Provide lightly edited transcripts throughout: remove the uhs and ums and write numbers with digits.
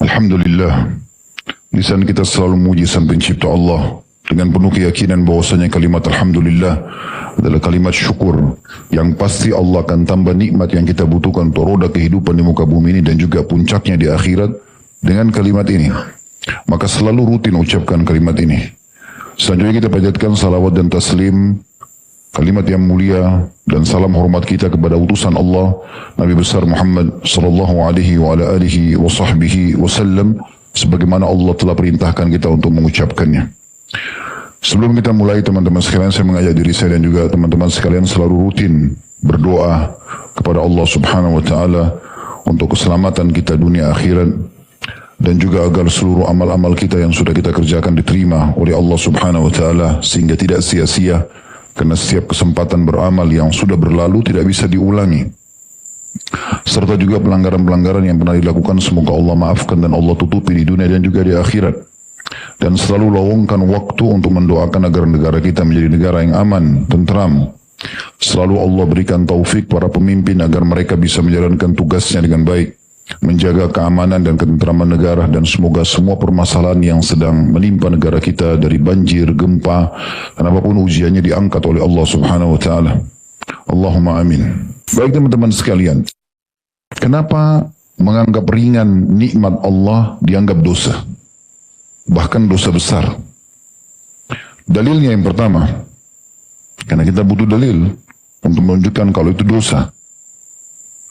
Alhamdulillah, lisan kita selalu memuji sang pencipta Allah dengan penuh keyakinan bahwasanya kalimat Alhamdulillah adalah kalimat syukur yang pasti Allah akan tambah nikmat yang kita butuhkan untuk roda kehidupan di muka bumi ini dan juga puncaknya di akhirat dengan kalimat ini. Maka selalu rutin ucapkan kalimat ini. Selanjutnya kita panjatkan salawat dan taslim, kalimat yang mulia dan salam hormat kita kepada utusan Allah Nabi besar Muhammad sallallahu alaihi wa ala alihi wa sahbihi wasallam sebagaimana Allah telah perintahkan kita untuk mengucapkannya. Sebelum kita mulai teman-teman sekalian, saya mengajak diri saya dan juga teman-teman sekalian selalu rutin berdoa kepada Allah Subhanahu wa taala untuk keselamatan kita dunia akhirat dan juga agar seluruh amal-amal kita yang sudah kita kerjakan diterima oleh Allah Subhanahu wa taala sehingga tidak sia-sia. Karena setiap kesempatan beramal yang sudah berlalu tidak bisa diulangi. Serta juga pelanggaran-pelanggaran yang pernah dilakukan semoga Allah maafkan dan Allah tutupi di dunia dan juga di akhirat. Dan selalu lowongkan waktu untuk mendoakan agar negara kita menjadi negara yang aman, tentram. Selalu Allah berikan taufik para pemimpin agar mereka bisa menjalankan tugasnya dengan baik, menjaga keamanan dan ketentraman negara, dan semoga semua permasalahan yang sedang menimpa negara kita dari banjir, gempa, dan apapun ujiannya diangkat oleh Allah Subhanahu wa taala. Allahumma amin. Baik teman-teman sekalian, kenapa menganggap ringan nikmat Allah dianggap dosa? Bahkan dosa besar. Dalilnya yang pertama, karena kita butuh dalil untuk menunjukkan kalau itu dosa.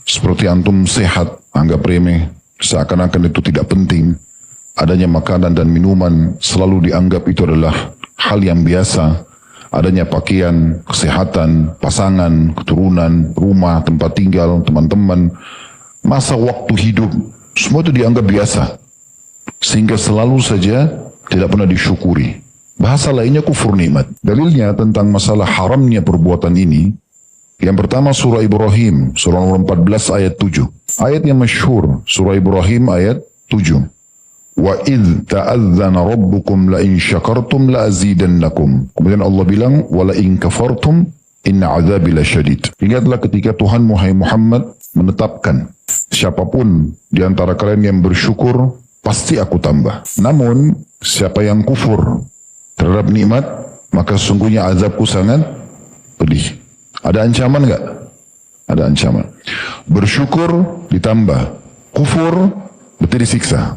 Seperti antum sehat, anggap remeh, seakan-akan itu tidak penting. Adanya makanan dan minuman selalu dianggap itu adalah hal yang biasa. Adanya pakaian, kesehatan, pasangan, keturunan, rumah, tempat tinggal, teman-teman, masa waktu hidup, semua itu dianggap biasa. Sehingga selalu saja tidak pernah disyukuri. Bahasa lainnya kufur nikmat. Dalilnya tentang masalah haramnya perbuatan ini, yang pertama surah Ibrahim, surah nomor 14 ayat 7. Ayat yang masyhur, surah Ibrahim ayat 7. Wa idh ta'adzana rabbukum la in syakartum la azidannakum. Kemudian Allah bilang, wa la in kafartum inna azabi lasyadid. Ingatlah ketika Tuhan Muhammad menetapkan, siapapun di antara kalian yang bersyukur, pasti aku tambah. Namun, siapa yang kufur terhadap nikmat, maka sungguhnya azabku sangat pedih. Ada ancaman enggak? Ada ancaman. Bersyukur ditambah, kufur berarti disiksa.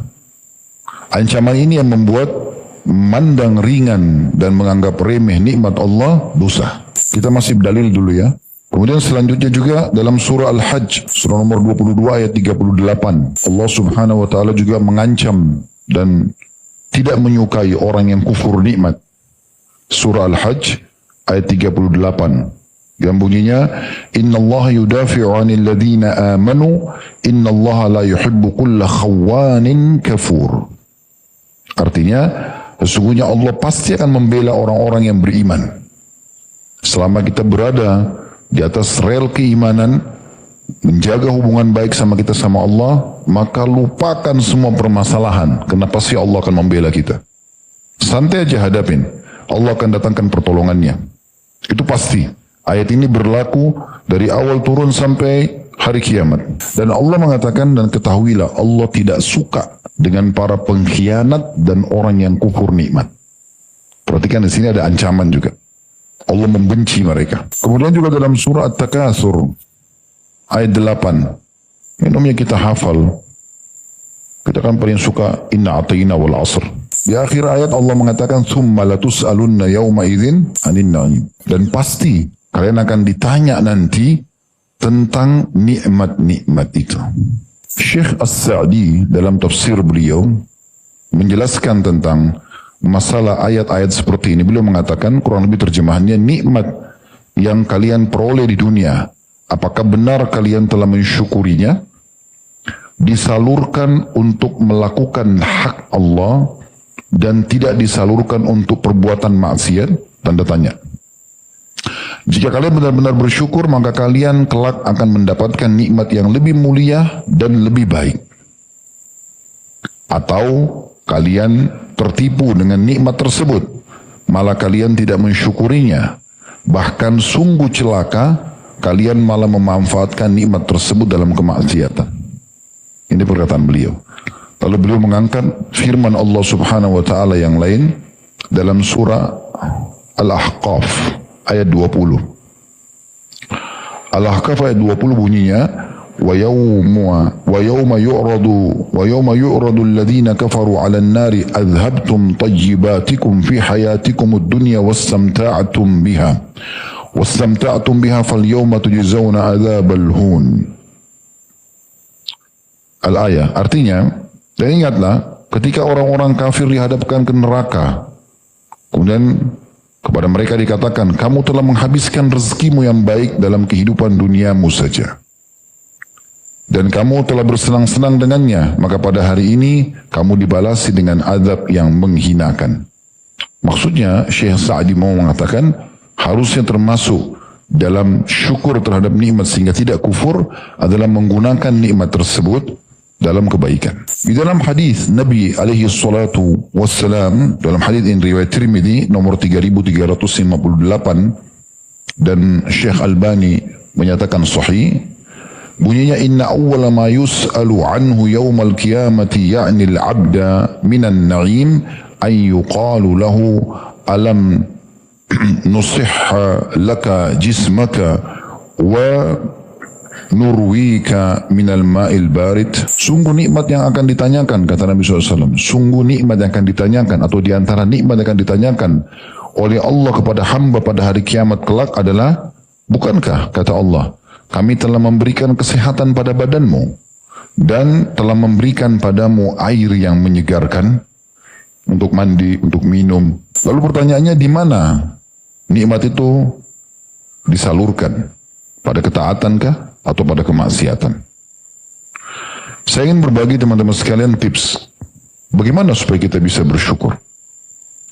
Ancaman ini yang membuat memandang ringan dan menganggap remeh nikmat Allah dosa. Kita masih berdalil dulu ya. Kemudian selanjutnya juga dalam surah Al-Hajj, surah nomor 22 ayat 38. Allah Subhanahu wa taala juga mengancam dan tidak menyukai orang yang kufur nikmat. Surah Al-Hajj ayat 38. Yang bunyinya, innallaha yudafi'u 'anil ladzina amanu, innallaha la yuhibbu kulla khawanin kafur. Artinya, sesungguhnya Allah pasti akan membela orang-orang yang beriman. Selama kita berada di atas rel keimanan, menjaga hubungan baik sama kita sama Allah, maka lupakan semua permasalahan. Kenapa sih Allah akan membela kita? Santai aja hadapin. Allah akan datangkan pertolongannya. Itu pasti. Ayat ini berlaku dari awal turun sampai hari kiamat. Dan Allah mengatakan, dan ketahuilah Allah tidak suka dengan para pengkhianat dan orang yang kufur nikmat. Perhatikan di sini ada ancaman juga. Allah membenci mereka. Kemudian juga dalam surah At-Takatsur ayat 8. Minumnya kita hafal. Kita kan paling suka inna a'tayna wal 'asr. Di akhir ayat Allah mengatakan tsumma latus'alunna yauma idzin 'anin na'im. Dan pasti kalian akan ditanya nanti tentang nikmat-nikmat itu. Syekh As-Sa'di dalam tafsir beliau menjelaskan tentang masalah ayat-ayat seperti ini. Beliau mengatakan kurang lebih terjemahannya, nikmat yang kalian peroleh di dunia, apakah benar kalian telah mensyukurinya? Disalurkan untuk melakukan hak Allah dan tidak disalurkan untuk perbuatan maksiat? Tanda tanya. Jika kalian benar-benar bersyukur, maka kalian kelak akan mendapatkan nikmat yang lebih mulia dan lebih baik. Atau kalian tertipu dengan nikmat tersebut, malah kalian tidak mensyukurinya. Bahkan sungguh celaka, kalian malah memanfaatkan nikmat tersebut dalam kemaksiatan. Ini perkataan beliau. Lalu beliau mengangkat firman Allah Subhanahu wa taala yang lain dalam surah Al-Ahqaf ayat 20. Al-Ahqaf ayat 20 bunyinya ويوم يعرض الذين كفروا على النار أذهبتم طيباتكم في حياتكم الدنيا واستمتعتم بها فاليوم تجزون عذاب الهون. Al-ayah artinya, dan ingatlah ketika orang-orang kafir dihadapkan ke neraka, kemudian kepada mereka dikatakan, kamu telah menghabiskan rezekimu yang baik dalam kehidupan duniamu saja. Dan kamu telah bersenang-senang dengannya, maka pada hari ini kamu dibalasi dengan azab yang menghinakan. Maksudnya, Syekh Sa'di mau mengatakan, harusnya termasuk dalam syukur terhadap nikmat sehingga tidak kufur adalah menggunakan nikmat tersebut dalam kebaikan. Di dalam hadis Nabi alaihi salatu wassalam, dalam hadis ini riwayat Tirmidzi nomor 3358 dan Syekh Albani menyatakan sahih, bunyinya inna awwala ma yus'alu anhu yawmal qiyamati ya'ni al-'abda minan na'im an yuqalu lahu alam nusihha laka jismaka wa nurwika minal ma'il barid. Sungguh nikmat yang akan ditanyakan, kata Nabi SAW, sungguh nikmat yang akan ditanyakan atau diantara nikmat yang akan ditanyakan oleh Allah kepada hamba pada hari kiamat kelak adalah, bukankah, kata Allah, kami telah memberikan kesehatan pada badanmu dan telah memberikan padamu air yang menyegarkan untuk mandi, untuk minum. Lalu pertanyaannya, di mana nikmat itu disalurkan? Pada ketaatankah atau pada kemaksiatan? Saya ingin berbagi teman-teman sekalian tips bagaimana supaya kita bisa bersyukur.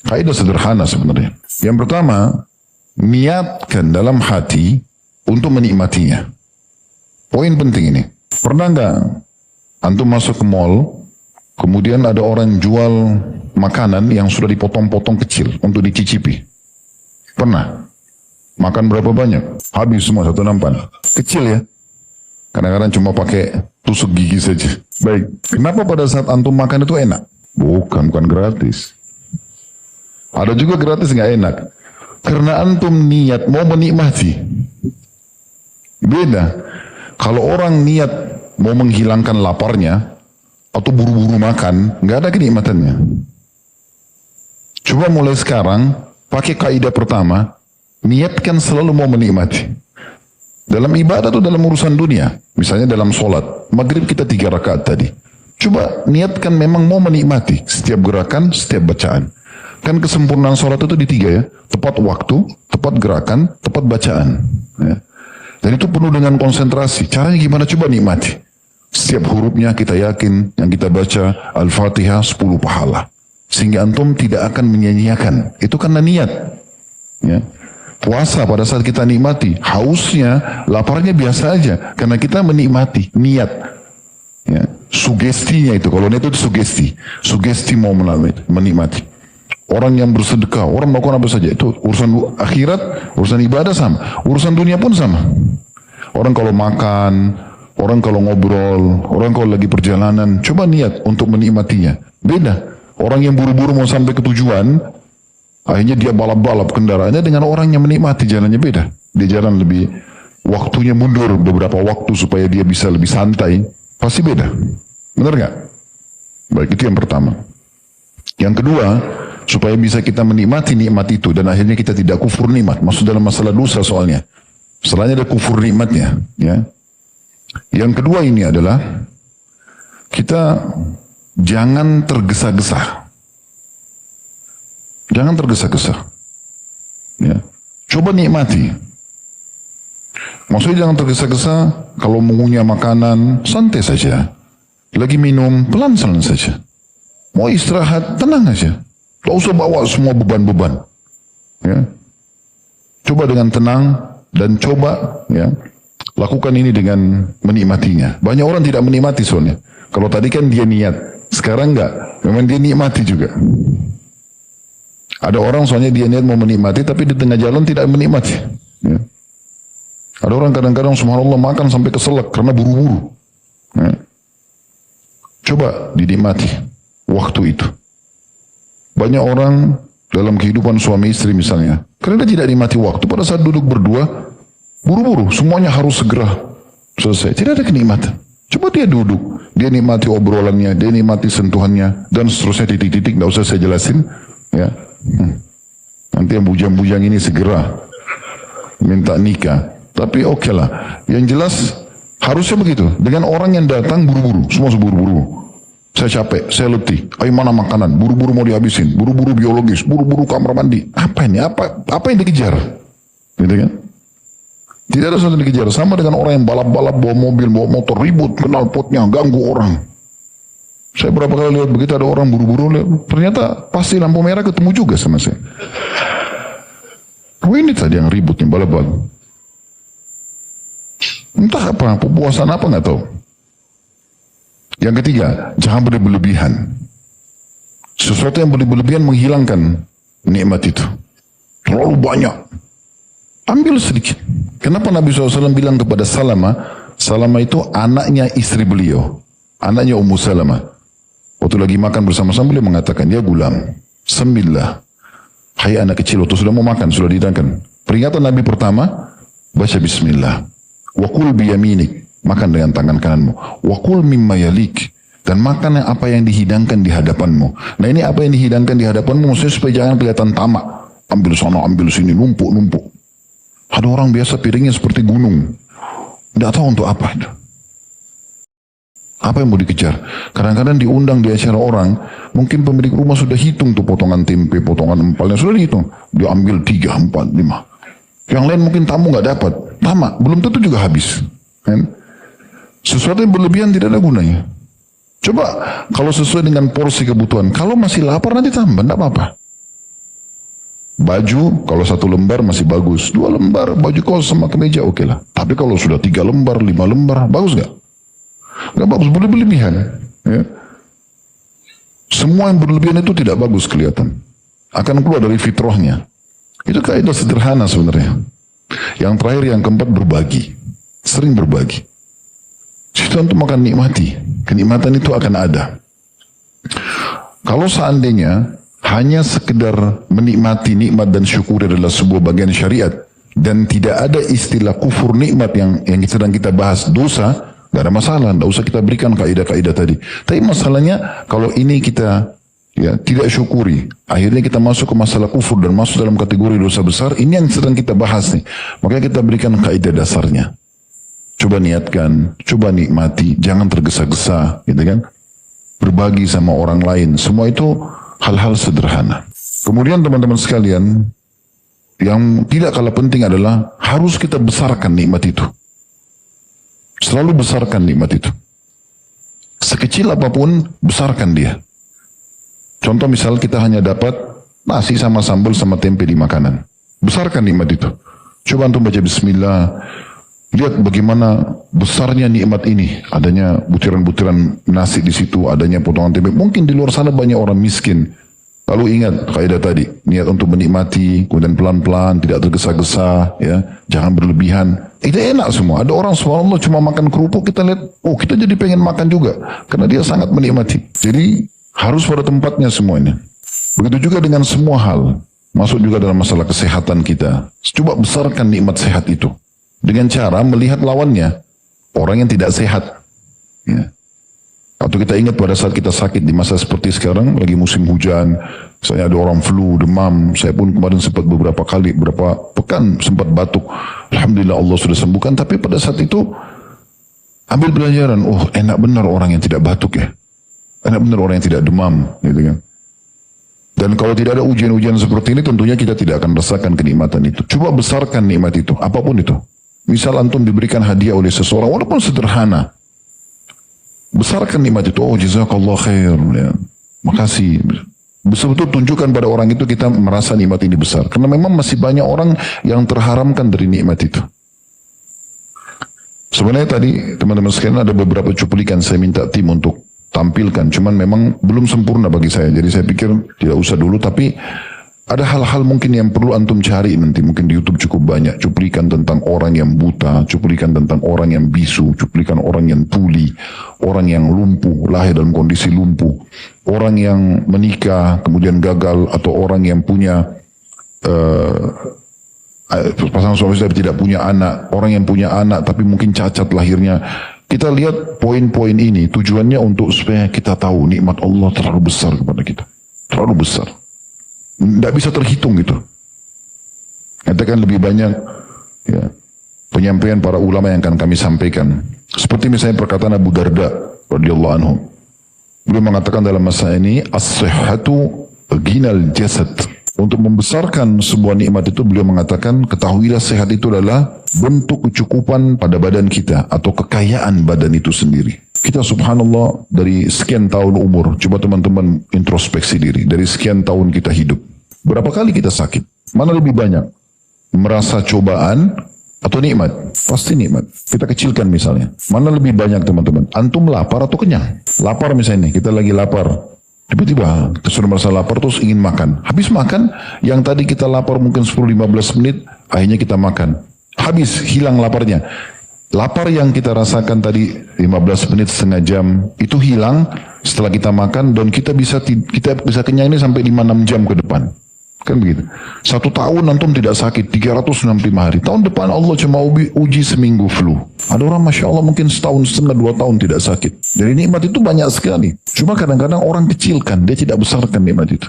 Kaidah sederhana sebenarnya. Yang pertama, niatkan dalam hati untuk menikmatinya. Poin penting ini. Pernah nggak antum masuk ke mall, kemudian ada orang jual makanan yang sudah dipotong-potong kecil untuk dicicipi? Pernah? Makan berapa banyak? Habis semua satu nampan. Kecil ya. Kadang-kadang cuma pakai tusuk gigi saja. Baik. Kenapa pada saat antum makan itu enak? Bukan gratis. Ada juga gratis nggak enak. Karena antum niat mau menikmati. Beda. Kalau orang niat mau menghilangkan laparnya atau buru-buru makan, nggak ada kenikmatannya. Coba mulai sekarang pakai kaidah pertama, niatkan selalu mau menikmati. Dalam ibadah atau dalam urusan dunia, misalnya dalam sholat, maghrib kita 3 rakaat tadi. Coba niatkan memang mau menikmati setiap gerakan, setiap bacaan. Kan kesempurnaan sholat itu di 3 ya, tepat waktu, tepat gerakan, tepat bacaan. Ya. Dan itu penuh dengan konsentrasi. Caranya gimana? Coba nikmati. Setiap hurufnya kita yakin, yang kita baca Al-Fatihah 10 pahala. Sehingga antum tidak akan menyia-nyiakan. Itu karena niat. Ya. Puasa pada saat kita nikmati, hausnya, laparnya biasa aja. Karena kita menikmati, niat. Ya. Sugestinya itu, kalau niat itu sugesti. Sugesti mau menikmati. Orang yang bersedekah, orang melakukan apa saja, itu urusan akhirat, urusan ibadah sama. Urusan dunia pun sama. Orang kalau makan, orang kalau ngobrol, orang kalau lagi perjalanan, coba niat untuk menikmatinya. Beda. Orang yang buru-buru mau sampai ke tujuan, akhirnya dia balap-balap kendaraannya dengan orang yang menikmati, jalannya beda. Dia jalan lebih, waktunya mundur beberapa waktu supaya dia bisa lebih santai. Pasti beda. Benar nggak? Baik, itu yang pertama. Yang kedua, supaya bisa kita menikmati nikmat itu dan akhirnya kita tidak kufur nikmat. Maksud dalam masalah dosa soalnya. Selain ada kufur nikmatnya. Ya. Yang kedua ini adalah kita jangan tergesa-gesa. Jangan tergesa-gesa. Ya. Coba nikmati. Maksudnya jangan tergesa-gesa, kalau mengunyah makanan, santai saja. Lagi minum, pelan-pelan saja. Mau istirahat, tenang aja. Tak usah bawa semua beban-beban. Ya. Coba dengan tenang dan coba ya, lakukan ini dengan menikmatinya. Banyak orang tidak menikmati soalnya. Kalau tadi kan dia niat, sekarang enggak. Memang dia nikmati juga. Ada orang soalnya dia niat mau menikmati, tapi di tengah jalan tidak menikmati. Ya. Ada orang kadang-kadang subhanallah makan sampai keselak karena buru-buru. Ya. Coba dinikmati waktu itu. Banyak orang dalam kehidupan suami istri misalnya, karena dia tidak nikmati waktu, pada saat duduk berdua, buru-buru, semuanya harus segera selesai. Tidak ada kenikmatan. Coba dia duduk, dia nikmati obrolannya, dia nikmati sentuhannya, dan seterusnya titik-titik, tidak usah saya jelasin. Ya. Nanti yang bujang-bujang ini segera minta nikah. Tapi oke lah. Yang jelas harusnya begitu. Dengan orang yang datang buru-buru, semua buru-buru. Saya capek, saya letih. Ayo mana makanan? Buru-buru mau dihabisin. Buru-buru biologis, buru-buru kamar mandi. Apa ini? Apa yang dikejar? Gitu kan? Tidak ada sesuatu yang dikejar. Sama dengan orang yang balap-balap, bawa mobil, bawa motor, ribut, kenal potnya, ganggu orang. Saya berapa kali lihat begitu ada orang buru-buru, ternyata pasti lampu merah ketemu juga sama saya. Oh ini tadi yang ribut, yang balap-balap. Entah apa, puasan apa nggak tahu. Yang ketiga, jangan berlebihan. Sesuatu yang berlebihan menghilangkan nikmat itu. Terlalu banyak. Ambil sedikit. Kenapa Nabi SAW bilang kepada Salama? Salama itu anaknya istri beliau. Anaknya Ummu Salama. Waktu lagi makan bersama-sama beliau mengatakan, ya gulam, semillah. Hai anak kecil, waktu sudah mau makan, sudah dihidangkan. Peringatan Nabi pertama, baca bismillah. Wa kul biyaminik. Makan dengan tangan kananmu. Wakul mimma yalik. Dan makan apa yang dihidangkan di hadapanmu. Nah ini apa yang dihidangkan di hadapanmu, maksudnya supaya jangan kelihatan tamak. Ambil sana, ambil sini, numpuk-numpuk. Ada orang biasa piringnya seperti gunung. Tidak tahu untuk apa itu. Apa yang mau dikejar? Kadang-kadang diundang di acara orang, mungkin pemilik rumah sudah hitung tuh potongan tempe, potongan empalnya, sudah dihitung. Dia ambil 3, 4, 5. Yang lain mungkin tamu nggak dapat. Tamak, belum tentu juga habis. Kan? Sesuatu yang berlebihan tidak ada gunanya. Coba kalau sesuai dengan porsi kebutuhan. Kalau masih lapar nanti tambah, tidak apa-apa. Baju kalau 1 lembar masih bagus. 2 lembar baju kaos sama kemeja oke lah. Tapi kalau sudah 3 lembar, 5 lembar, bagus gak? Gak bagus, berlebihan. Ya. Semua yang berlebihan itu tidak bagus kelihatan. Akan keluar dari fitrahnya. Itu kaidah sederhana sebenarnya. Yang terakhir, yang keempat, berbagi. Sering berbagi. Itu untuk makan nikmati. Kenikmatan itu akan ada. Kalau seandainya hanya sekedar menikmati nikmat dan syukur adalah sebuah bagian syariat dan tidak ada istilah kufur nikmat yang sedang kita bahas dosa, tidak ada masalah. Tidak usah kita berikan kaidah-kaidah tadi. Tapi masalahnya kalau ini kita tidak syukuri, akhirnya kita masuk ke masalah kufur dan masuk dalam kategori dosa besar. Ini yang sedang kita bahas nih. Makanya kita berikan kaidah dasarnya. Coba niatkan, coba nikmati, jangan tergesa-gesa, gitu kan? Berbagi sama orang lain, semua itu hal-hal sederhana. Kemudian teman-teman sekalian, yang tidak kalah penting adalah harus kita besarkan nikmat itu. Selalu besarkan nikmat itu. Sekecil apapun, besarkan dia. Contoh misal kita hanya dapat nasi sama sambal sama tempe di makanan. Besarkan nikmat itu. Coba antum baca bismillah. Lihat bagaimana besarnya nikmat ini. Adanya butiran-butiran nasi di situ, adanya potongan tempe. Mungkin di luar sana banyak orang miskin. Lalu ingat kaidah tadi, niat untuk menikmati, kemudian pelan-pelan, tidak tergesa-gesa, ya, jangan berlebihan. Itu enak semua. Ada orang subhanallah cuma makan kerupuk, kita lihat, oh kita jadi pengen makan juga, karena dia sangat menikmati. Jadi harus pada tempatnya semuanya. Begitu juga dengan semua hal, masuk juga dalam masalah kesehatan kita. Coba besarkan nikmat sehat itu. Dengan cara melihat lawannya, orang yang tidak sehat. Ya. Atau kita ingat pada saat kita sakit di masa seperti sekarang, lagi musim hujan, misalnya ada orang flu, demam, saya pun kemarin sempat beberapa pekan sempat batuk. Alhamdulillah Allah sudah sembuhkan, tapi pada saat itu ambil pelajaran, oh enak benar orang yang tidak batuk ya. Enak benar orang yang tidak demam, gitu kan. Dan kalau tidak ada ujian-ujian seperti ini, tentunya kita tidak akan rasakan kenikmatan itu. Coba besarkan nikmat itu, apapun itu. Misal antum diberikan hadiah oleh seseorang, walaupun sederhana. Besarkan nikmat itu, oh jazakallah khair, ya. Makasih. Betul-betul tunjukkan pada orang itu kita merasa nikmat ini besar. Karena memang masih banyak orang yang terharamkan dari nikmat itu. Sebenarnya tadi teman-teman sekalian ada beberapa cuplikan saya minta tim untuk tampilkan. Cuman memang belum sempurna bagi saya. Jadi saya pikir tidak usah dulu, tapi Ada hal-hal mungkin yang perlu antum cari nanti, mungkin di YouTube cukup banyak, cuplikan tentang orang yang buta, cuplikan tentang orang yang bisu, cuplikan orang yang tuli, orang yang lumpuh, lahir dalam kondisi lumpuh, orang yang menikah kemudian gagal, atau orang yang punya pasangan suami istri tidak punya anak, orang yang punya anak tapi mungkin cacat lahirnya. Kita lihat poin-poin ini tujuannya untuk supaya kita tahu nikmat Allah terlalu besar kepada kita, terlalu besar. Tidak bisa terhitung gitu. Katakan lebih banyak ya, penyampaian para ulama yang akan kami sampaikan. Seperti misalnya perkataan Abu Darda radhiyallahu anhu. Beliau mengatakan dalam masa ini, as-sihhatu ghinal jasad. Untuk membesarkan sebuah nikmat itu beliau mengatakan, ketahuilah sehat itu adalah bentuk kecukupan pada badan kita atau kekayaan badan itu sendiri. Kita subhanallah dari sekian tahun umur, coba teman-teman introspeksi diri, dari sekian tahun kita hidup, berapa kali kita sakit? Mana lebih banyak? Merasa cobaan atau nikmat? Pasti nikmat. Kita kecilkan misalnya. Mana lebih banyak teman-teman? Antum lapar atau kenyang? Lapar misalnya, kita lagi lapar. Tiba-tiba kita sudah merasa lapar terus ingin makan. Habis makan, yang tadi kita lapar mungkin 10-15 menit, akhirnya kita makan. Habis, hilang laparnya. Lapar yang kita rasakan tadi 15 menit, setengah jam, itu hilang setelah kita makan dan kita bisa kenyang ini sampai 5-6 jam ke depan. Kan begitu. 1 tahun antum tidak sakit, 365 hari. Tahun depan Allah cuma uji seminggu flu. Ada orang Masya Allah mungkin setahun setengah 2 tahun tidak sakit. Jadi nikmat itu banyak sekali. Cuma kadang-kadang orang kecilkan, dia tidak besarkan nikmat itu.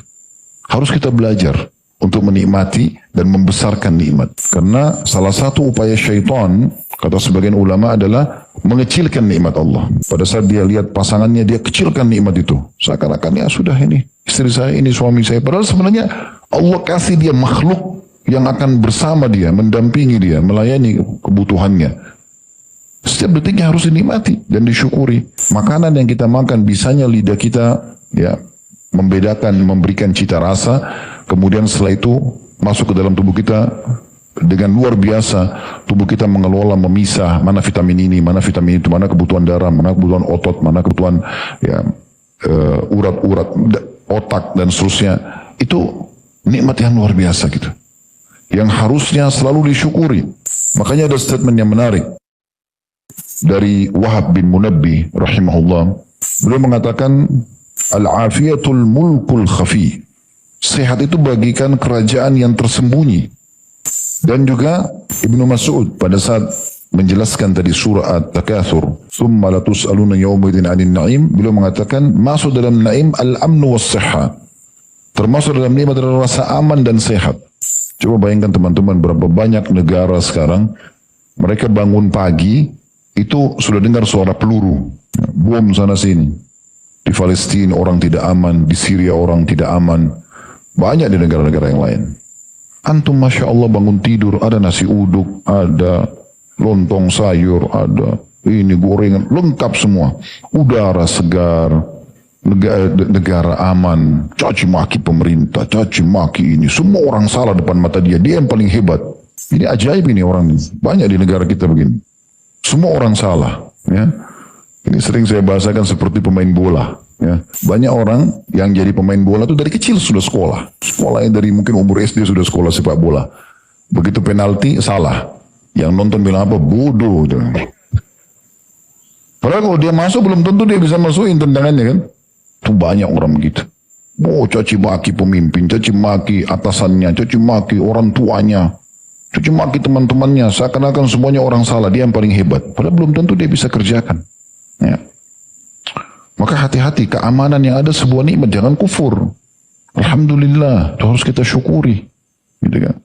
Harus kita belajar untuk menikmati dan membesarkan nikmat. Karena salah satu upaya syaitan, kata sebagian ulama, adalah mengecilkan nikmat Allah. Pada saat dia lihat pasangannya, dia kecilkan nikmat itu. Seakan-akan ya sudah ini, istri saya, ini suami saya. Padahal sebenarnya Allah kasih dia makhluk yang akan bersama dia, mendampingi dia, melayani kebutuhannya. Setiap detiknya harus dinikmati dan disyukuri. Makanan yang kita makan, bisanya lidah kita ya membedakan, memberikan cita rasa. Kemudian setelah itu masuk ke dalam tubuh kita dengan luar biasa. Tubuh kita mengelola, memisah mana vitamin ini, mana vitamin itu, mana kebutuhan darah, mana kebutuhan otot, mana kebutuhan ya urat-urat otak dan seterusnya. Itu nikmat yang luar biasa gitu, yang harusnya selalu disyukuri. Makanya ada statement yang menarik dari Wahab bin Munabbi rahimahullah. Beliau mengatakan, al-afiyatul mulkul khafi. Sehat itu bagikan kerajaan yang tersembunyi. Dan juga Ibnu Mas'ud pada saat menjelaskan tadi surah At-Takatsur, "Tsumma latus'aluna yawmaidin 'anil na'im", beliau mengatakan masuk dalam naim al-amnu was-sihha. Termasuk dalam nikmat adalah rasa aman dan sehat. Coba bayangkan teman-teman, berapa banyak negara sekarang mereka bangun pagi itu sudah dengar suara peluru, bom sana sini. Di Palestina orang tidak aman, di Syria orang tidak aman. Banyak di negara-negara yang lain. Antum Masya Allah bangun tidur, ada nasi uduk, ada lontong sayur, ada ini gorengan, lengkap semua. Udara segar, negara aman, caci maki pemerintah, caci maki ini. Semua orang salah depan mata dia, dia yang paling hebat. Ini ajaib ini orang ini. Banyak di negara kita begini. Semua orang salah. Ya. Ini sering saya bahasakan seperti pemain bola. Ya, banyak orang yang jadi pemain bola itu dari kecil sudah sekolah. Sekolahnya dari mungkin umur SD sudah sekolah sepak bola. Begitu penalti salah. Yang nonton bilang apa? Bodoh. Padahal kalau dia masuk belum tentu dia bisa masukin tendangannya kan. Itu banyak orang begitu. Oh, caci maki pemimpin, caci maki atasannya, caci maki orang tuanya, caci maki teman-temannya. Seakan-akan semuanya orang salah, dia yang paling hebat. Padahal belum tentu dia bisa kerjakan. Ya. Maka hati-hati, keamanan yang ada sebuah nikmat, jangan kufur. Alhamdulillah, itu harus kita syukuri. Gitu kan?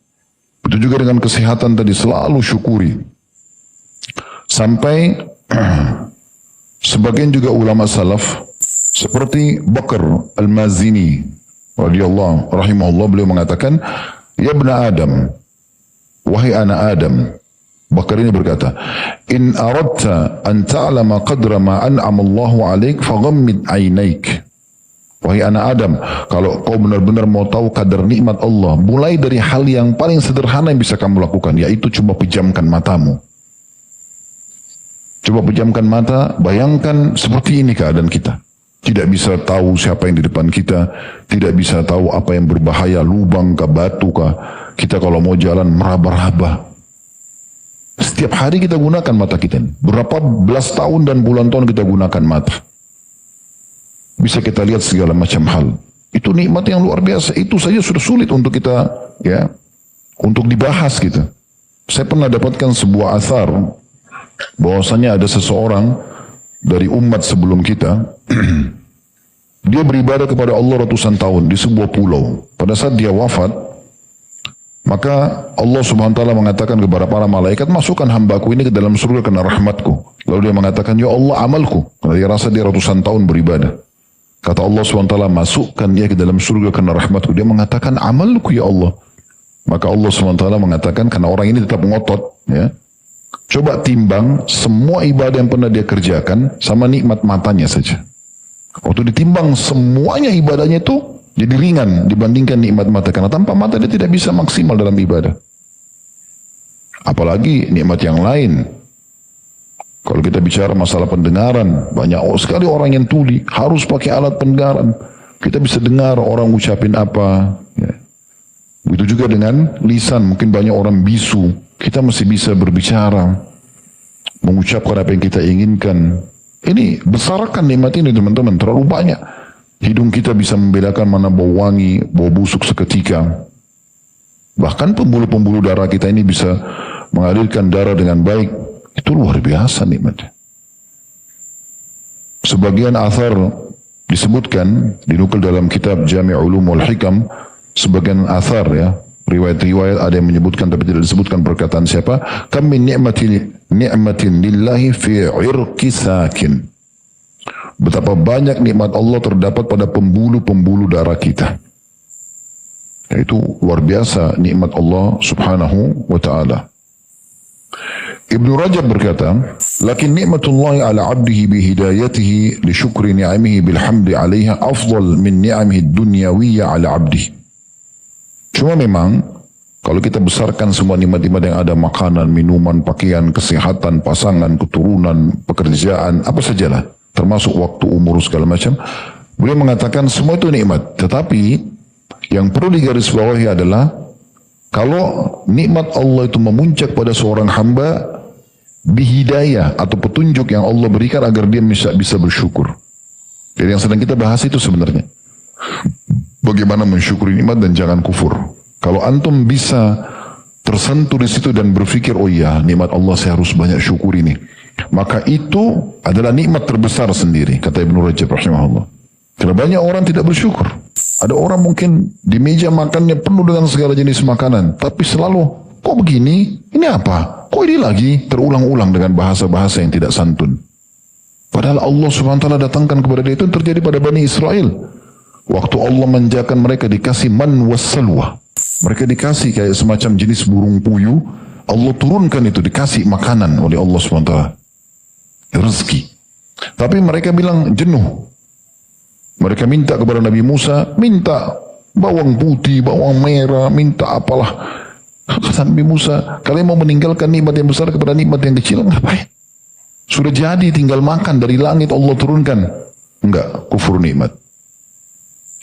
Itu juga dengan kesehatan tadi, selalu syukuri. Sampai sebagian juga ulama salaf, seperti Bakr al-Mazini, radhiyallahu rahimahullah, beliau mengatakan, "Ya bna Adam, wahai anak Adam." Bakar ini berkata, "In aradta an ta'lama qadra ma an'ama Allahu 'alaik faghammid 'ainaik." Wahai anak Adam, kalau kau benar-benar mau tahu kadar nikmat Allah, mulai dari hal yang paling sederhana yang bisa kamu lakukan, yaitu coba pejamkan matamu. Coba pejamkan mata, bayangkan seperti ini keadaan kita. Tidak bisa tahu siapa yang di depan kita, tidak bisa tahu apa yang berbahaya, lubang kah, batu kah. Kita kalau mau jalan meraba-raba. Setiap hari kita gunakan mata kita. Berapa belas tahun dan bulan tahun kita gunakan mata. Bisa kita lihat segala macam hal. Itu nikmat yang luar biasa. Itu saja sudah sulit untuk kita, ya, untuk dibahas gitu. Saya pernah dapatkan sebuah athar bahwasanya ada seseorang dari umat sebelum kita, dia beribadah kepada Allah ratusan tahun di sebuah pulau. Pada saat dia wafat, maka Allah Subhanahu wa taala mengatakan kepada para malaikat, masukkan hambaku ini ke dalam surga karena rahmatku. Lalu dia mengatakan, ya Allah, amalku. Karena dia rasa dia ratusan tahun beribadah. Kata Allah Subhanahu wa taala, masukkan dia ke dalam surga karena rahmatku. Dia mengatakan, amalku ya Allah. Maka Allah Subhanahu wa taala mengatakan, karena orang ini tetap ngotot, ya, coba timbang semua ibadah yang pernah dia kerjakan sama nikmat matanya saja. Waktu ditimbang semuanya ibadahnya itu jadi ringan dibandingkan nikmat mata. Karena tanpa mata dia tidak bisa maksimal dalam ibadah. Apalagi nikmat yang lain. Kalau kita bicara masalah pendengaran, banyak sekali orang yang tuli, harus pakai alat pendengaran. Kita bisa dengar orang ucapin apa. Ya. Begitu juga dengan lisan, mungkin banyak orang bisu. Kita masih bisa berbicara, mengucapkan apa yang kita inginkan. Ini besarkan nikmat ini teman-teman, terlalu banyak. Hidung kita bisa membedakan mana bau wangi, bau busuk seketika. Bahkan pembuluh-pembuluh darah kita ini bisa mengalirkan darah dengan baik. Itu luar biasa nikmatnya. Sebagian athar disebutkan, dinukil dalam kitab Jami' Ulum wal Hikam, sebagian athar, ya, riwayat-riwayat ada yang menyebutkan tapi tidak disebutkan perkataan siapa. Kam min ni'matin lillahi fi 'irqi sakin. Betapa banyak nikmat Allah terdapat pada pembuluh-pembuluh darah kita. Itu luar biasa nikmat Allah Subhanahu wa taala. Ibnu Rajab berkata, "Lakin nikmatullahi ala 'abdihi bi hidayatihi li syukri ni'amihi bil hamdi 'alaiha afdal min ni'amihi dunyawiyyah ala 'abdihi." Cuma memang kalau kita besarkan semua nikmat-nikmat yang ada, makanan, minuman, pakaian, kesehatan, pasangan, keturunan, pekerjaan, apa sajalah, termasuk waktu, umur, segala macam, beliau mengatakan semua itu nikmat. Tetapi yang perlu digarisbawahi adalah kalau nikmat Allah itu memuncak pada seorang hamba bihidayah atau petunjuk yang Allah berikan agar dia bisa bersyukur. Jadi yang sedang kita bahas itu sebenarnya bagaimana mensyukuri nikmat dan jangan kufur. Kalau antum bisa tersentuh di situ dan berpikir, oh iya, nikmat Allah saya harus banyak syukur ini, maka itu adalah nikmat terbesar sendiri, kata Ibnu Rajab rahimahullah. Karena banyak orang tidak bersyukur. Ada orang mungkin di meja makannya penuh dengan segala jenis makanan, tapi selalu, kok begini? Ini apa? Kok ini lagi? Terulang-ulang dengan bahasa-bahasa yang tidak santun. Padahal Allah Subhanahu wa taala datangkan kepada dia, itu terjadi pada Bani Israel. Waktu Allah manjakan mereka, dikasih man wassalwa. Mereka dikasih kayak semacam jenis burung puyuh. Allah turunkan itu, dikasih makanan oleh Allah SWT. Rezeki. Tapi mereka bilang jenuh. Mereka minta kepada Nabi Musa, minta bawang putih, bawang merah, minta apalah. Kata Nabi Musa, kalian mau meninggalkan nikmat yang besar kepada nikmat yang kecil? Ngapain? Sudah jadi, tinggal makan dari langit Allah turunkan. Enggak, kufur nikmat.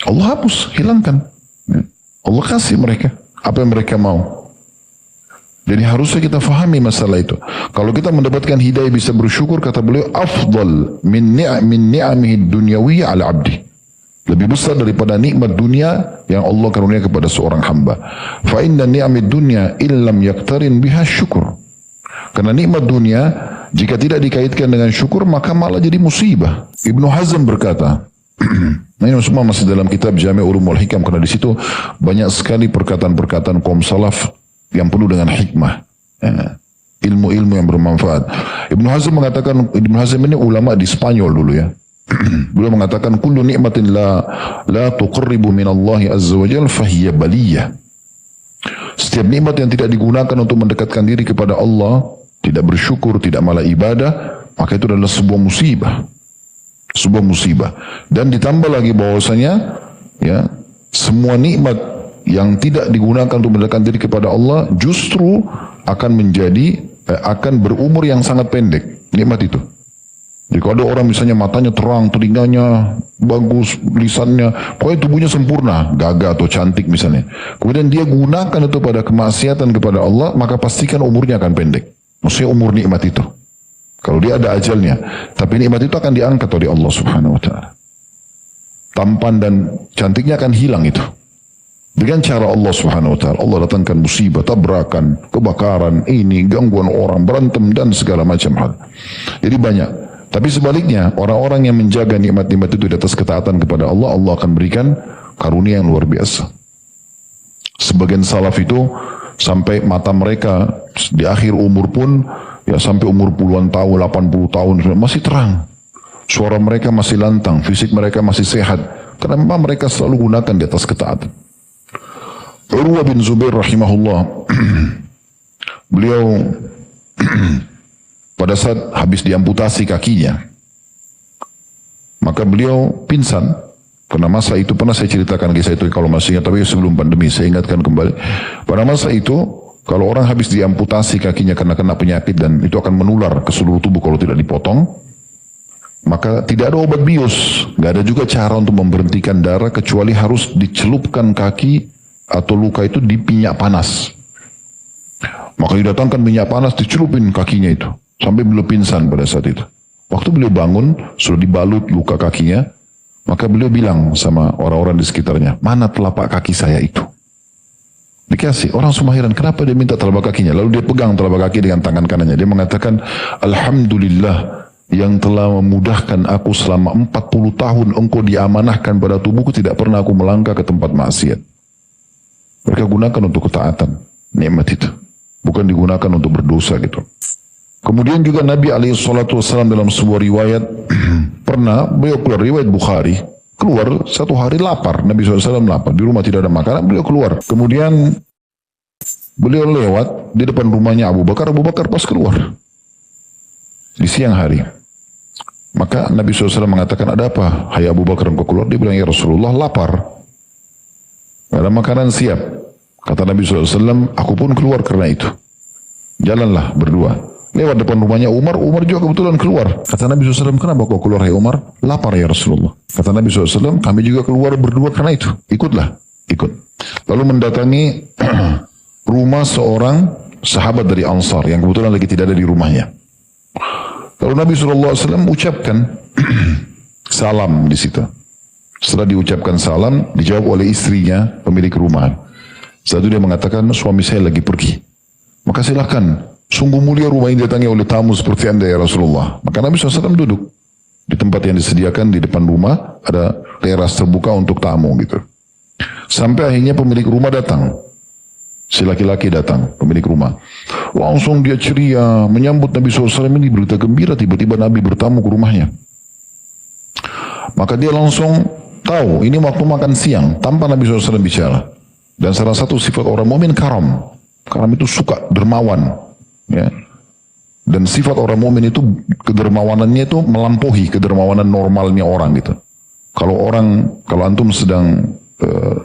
Allah hapus, hilangkan. Allah kasih mereka apa yang mereka mau. Jadi harusnya kita fahami masalah itu. Kalau kita mendapatkan hidayah bisa bersyukur, kata beliau, afdal min ni'amihi dunyawiyya ala abdi. Lebih besar daripada nikmat dunia yang Allah karunia kepada seorang hamba. Fa inna ni'amid dunya illam yaktarin biha syukur. Karena nikmat dunia jika tidak dikaitkan dengan syukur maka malah jadi musibah. Ibnu Hazm berkata, nah ini semua masih dalam kitab Jami' Ulum wal Hikam, karena di situ banyak sekali perkataan-perkataan kaum salaf yang penuh dengan hikmah, ilmu-ilmu yang bermanfaat. Ibnu Hazm mengatakan, Ibnu Hazm ini ulama di Spanyol dulu ya. Beliau mengatakan, kullu ni'matin la tuqarribu minallahi azza wa jalla fahiya baliyah. Setiap nikmat yang tidak digunakan untuk mendekatkan diri kepada Allah, tidak bersyukur, tidak malah ibadah, maka itu adalah sebuah musibah. Sebuah musibah. Dan ditambah lagi bahwasanya ya, semua nikmat yang tidak digunakan untuk mendekatkan diri kepada Allah justru akan berumur yang sangat pendek. Nikmat itu Jadi kalau ada orang misalnya matanya terang, telinganya bagus, lisannya, pokoknya tubuhnya sempurna, gagah atau cantik misalnya. Kemudian dia gunakan itu pada kemaksiatan kepada Allah, maka pastikan umurnya akan pendek. Maksudnya umur nikmat itu. Kalau dia ada ajalnya. Tapi nikmat itu akan diangkat oleh Allah subhanahu wa ta'ala. Tampan dan cantiknya akan hilang itu. Dengan cara Allah subhanahu wa ta'ala. Allah datangkan musibah, tabrakan, kebakaran, ini, gangguan orang, berantem, dan segala macam hal. Jadi banyak. Tapi sebaliknya, orang-orang yang menjaga nikmat-nikmat itu di atas ketaatan kepada Allah, Allah akan berikan karunia yang luar biasa. Sebagian salaf itu, sampai mata mereka di akhir umur pun, ya sampai umur puluhan tahun, 80 tahun, masih terang. Suara mereka masih lantang, fisik mereka masih sehat. Karena memang mereka selalu gunakan di atas ketaatan. Urwah bin Zubair rahimahullah, beliau pada saat habis diamputasi kakinya, maka beliau pingsan. Karena masa itu pernah saya ceritakan kisah itu kalau masih ingat, tapi sebelum pandemi saya ingatkan kembali. Pada masa itu, kalau orang habis diamputasi kakinya karena kena penyakit dan itu akan menular ke seluruh tubuh kalau tidak dipotong, maka tidak ada obat bius, nggak ada juga cara untuk memberhentikan darah kecuali harus dicelupkan kaki atau luka itu di minyak panas. Maka didatangkan minyak panas, dicelupin kakinya itu. Sampai beliau pingsan pada saat itu. Waktu beliau bangun, sudah dibalut luka kakinya, maka beliau bilang sama orang-orang di sekitarnya, mana telapak kaki saya itu? Dikasih. Orang semua heran, kenapa dia minta telapak kakinya? Lalu dia pegang telapak kaki dengan tangan kanannya. Dia mengatakan, Alhamdulillah yang telah memudahkan aku selama 40 tahun engkau diamanahkan pada tubuhku, tidak pernah aku melangkah ke tempat maksiat. Mereka gunakan untuk ketaatan, nikmat itu. Bukan digunakan untuk berdosa gitu. Kemudian juga Nabi SAW dalam sebuah riwayat, pernah beliau keluar, riwayat Bukhari, keluar satu hari lapar, Nabi SAW lapar, di rumah tidak ada makanan, beliau keluar. Kemudian beliau lewat di depan rumahnya Abu Bakar pas keluar. Di siang hari. Maka Nabi SAW mengatakan, ada apa? Hai Abu Bakar engkau keluar? Dia bilang, ya Rasulullah lapar. Gak ada makanan siap. Kata Nabi SAW, aku pun keluar karena itu. Jalanlah berdua. Lewat depan rumahnya Umar juga kebetulan keluar. Kata Nabi SAW, kenapa kau keluar hai Umar? Lapar ya Rasulullah. Kata Nabi SAW, kami juga keluar berdua karena itu. Ikutlah, ikut. Lalu mendatangi rumah seorang sahabat dari Ansar yang kebetulan lagi tidak ada di rumahnya. Lalu Nabi SAW ucapkan salam di situ. Setelah diucapkan salam, dijawab oleh istrinya, pemilik rumah. Setelah itu dia mengatakan, suami saya lagi pergi. Maka silakan. Sungguh mulia rumah ini didatangi oleh tamu seperti anda ya Rasulullah. Maka Nabi SAW duduk di tempat yang disediakan di depan rumah, ada teras terbuka untuk tamu gitu. Sampai akhirnya pemilik rumah datang. Si laki-laki datang, pemilik rumah. Langsung dia ceria, menyambut Nabi SAW ini berita gembira, tiba-tiba Nabi bertamu ke rumahnya. Maka dia langsung tahu, ini waktu makan siang, tanpa Nabi SAW bicara. Dan salah satu sifat orang mukmin karam. Karam itu suka, dermawan. Ya. Dan sifat orang mukmin itu kedermawanannya itu melampaui kedermawanan normalnya orang gitu. Kalau antum sedang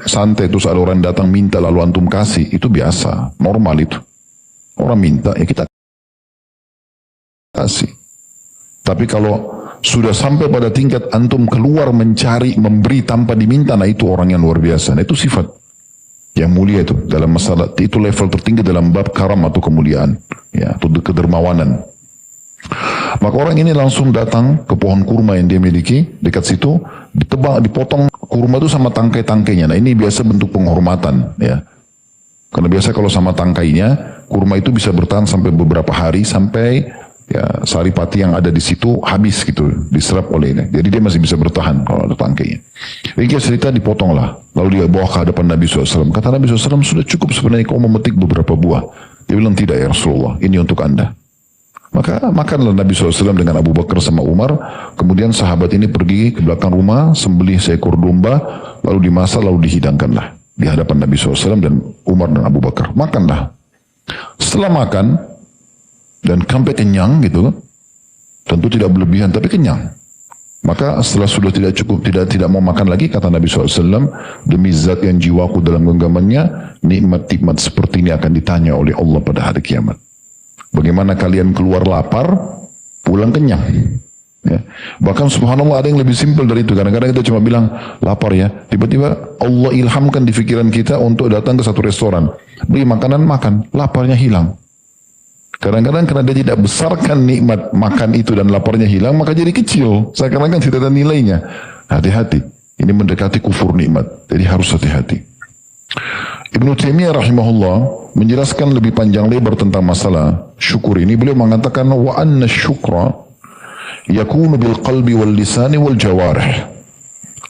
santai terus ada orang datang minta lalu antum kasih, itu biasa, normal itu. Orang minta ya kita kasih. Tapi kalau sudah sampai pada tingkat antum keluar mencari, memberi tanpa diminta, nah itu orang yang luar biasa. Nah itu sifat yang mulia itu dalam masalah, itu level tertinggi dalam bab karam atau kemuliaan, ya, atau kedermawanan. Maka orang ini langsung datang ke pohon kurma yang dia miliki dekat situ, dipotong kurma itu sama tangkai-tangkainya. Nah ini biasa bentuk penghormatan, ya. Karena biasa kalau sama tangkainya, kurma itu bisa bertahan sampai beberapa hari, sampai ya saripati yang ada di situ habis gitu, diserap oleh ini. Jadi dia masih bisa bertahan kalau ada tangkainya. Jadi dia cerita dipotonglah, lalu dia bawa ke hadapan Nabi SAW. Kata Nabi SAW, sudah cukup sebenarnya kau memetik beberapa buah. Dia bilang, tidak ya Rasulullah, ini untuk anda. Maka makanlah Nabi SAW dengan Abu Bakar sama Umar. Kemudian sahabat ini pergi ke belakang rumah, sembelih seekor domba, lalu dimasak, lalu dihidangkanlah di hadapan Nabi SAW dan Umar dan Abu Bakar. Makanlah. Setelah makan dan sampai kenyang gitu, tentu tidak berlebihan tapi kenyang. Maka setelah sudah tidak cukup, tidak mau makan lagi, kata Nabi SAW, demi zat yang jiwaku dalam genggamannya, nikmat-nikmat seperti ini akan ditanya oleh Allah pada hari kiamat. Bagaimana kalian keluar lapar, pulang kenyang? Ya. Bahkan subhanallah ada yang lebih simpel dari itu. Kadang-kadang kita cuma bilang lapar ya. Tiba-tiba Allah ilhamkan di pikiran kita untuk datang ke satu restoran. Beli makanan, makan. Laparnya hilang. Kadang-kadang karena dia tidak besarkan nikmat makan itu dan laparnya hilang, maka jadi kecil. Seakan-akan tidak ada nilainya. Hati-hati. Ini mendekati kufur nikmat. Jadi harus hati-hati. Ibnu Taimiyah rahimahullah menjelaskan lebih panjang lebar tentang masalah syukur ini. Beliau mengatakan wa anna syukra yakunu bil qalbi wal lisani wal jawarih.